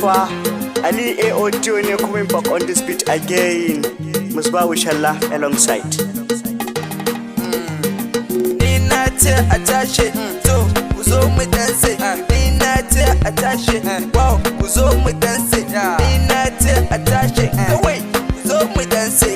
fa Ali A Audio ne coming back on this beat again. Musbahu Shalla alongside. Ni na ce a tashi, to ku zo mu danse. Ni na ce a tashi, wow ku zo mu danse. Ni na ce a tashi, kawai ku zo mu danse.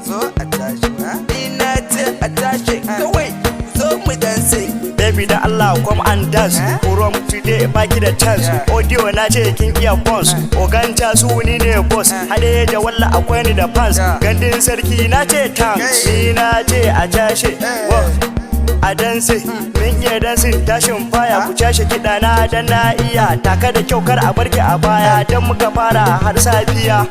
Zo a tashi, ni na ce a tashi, kawai ku zo mu danse. Baby da Allah come and dance. From today baki da chance. Audio na ce kin iya bounce. Oganta su ni ne boss. Hade da walla akwai ni da fans. Gandun sarki na ce thanks. Ni na ce a tashi. A danse, min iya dansin tashin faya. Ku cashe kiɗa na dan na iya. Taka da kyau kar a barki a baya. Dan muka fara har safiya.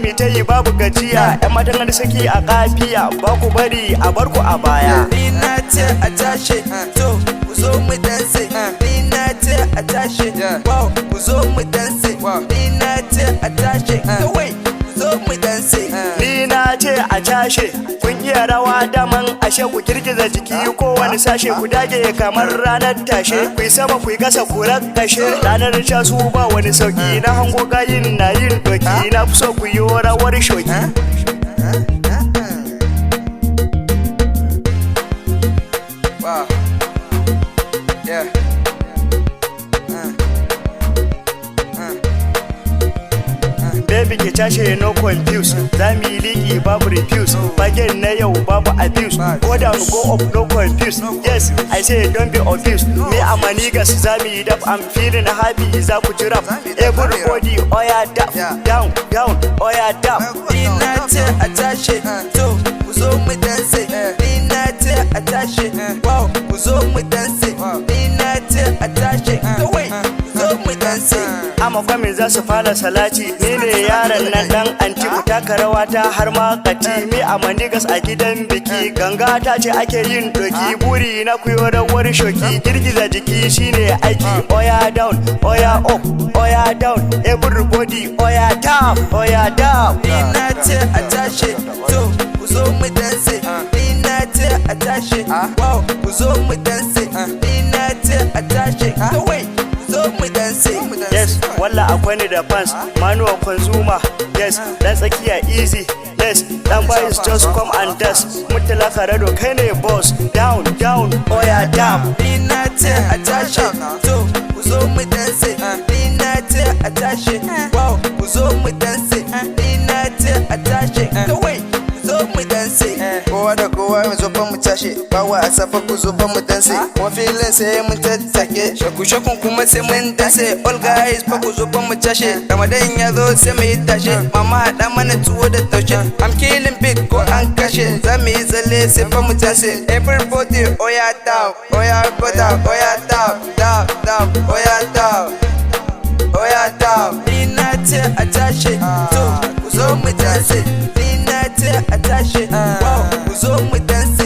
Mitai babu gajiya. Yan matan saki a kafiya. Ba ku bari a barku a baya. Ni na ce a tashi, to ku zo mu danse. Ni na ce a tashi, wow ku zo mu danse. Ni na ce a tashi, kawai ku zo mu danse. Ni na ce a cashe, kun iya rawa daman ashe ku girgiza jiki kowane sashe ku dage kamar ranar tashe. Ku yi sama ku yi kasa ku rakkashe. Ranar casu ba wani sauki na hango gayin na yin doki. Na fi so ku yi rawar shoki. Wow. Yeah. Baby ke cashe no confuse. Za mu yi liki babu refuse. Bagen na yau babu abuse. Go down go up no confuse. Yes, I say don't be obvious. Me and my niggas za mu yi dap. I'm feeling happy za ku ji rap. Everybody oya dap. Down, oya dap. Ni na ce a tashi, to ku zo mu danse. Ni na ce a tashi, wow ku zo mu danse. Ni na ce a tashi, kawai ku zo mu danse. Amma kwamin za su fara salati. Ni ne yaran nan dan anti ku taka rawa ta har ma kati. Me a manigas a gidan biki. Ganga ta ce ake yin doki. Buri na kuyo rawar shoki. Girgiza jiki shine aiki. Oya down, oya up, oya down. Everybody oya down, oya down. Ni na ce a tashi, to ku zo mu danse. Ni na ce a tashi, wow ku zo mu danse. Ni na ce a tashi, kawai ku zo mu danse. Yes, walla akwai ni da fans. Manual consumer. Yes, dan tsakiya easy. Yes, dan boys just come and dance. Mutala Karado kai ne boss. Down, oya down. Ni na ce a tashi, to ku zo mu danse. Ni na ce a tashi, wow ku zo mu danse. Ni na ce a tashi, kawai ku zo mu danse. Kowa da kowa mu zo fa mu tashi, bawa a safa ku zo fa mu danse. Kuma filin sai mun tattake, shakun kuma sai mun danse. All guys fa ku zo fa mu tashi, Ramadan ya zo sai mu yi tashi. Mama haɗa mana tuwo da taushe, I'm killing big ko an kashe. Za mu yi tsalle sai fa mu danse. Everybody oya down, oya go down, oya down, oya down, oya down. Ni na ce a tashi, to ku zo mu danse. Ni na ce a tashi, wow ku zo mu danse.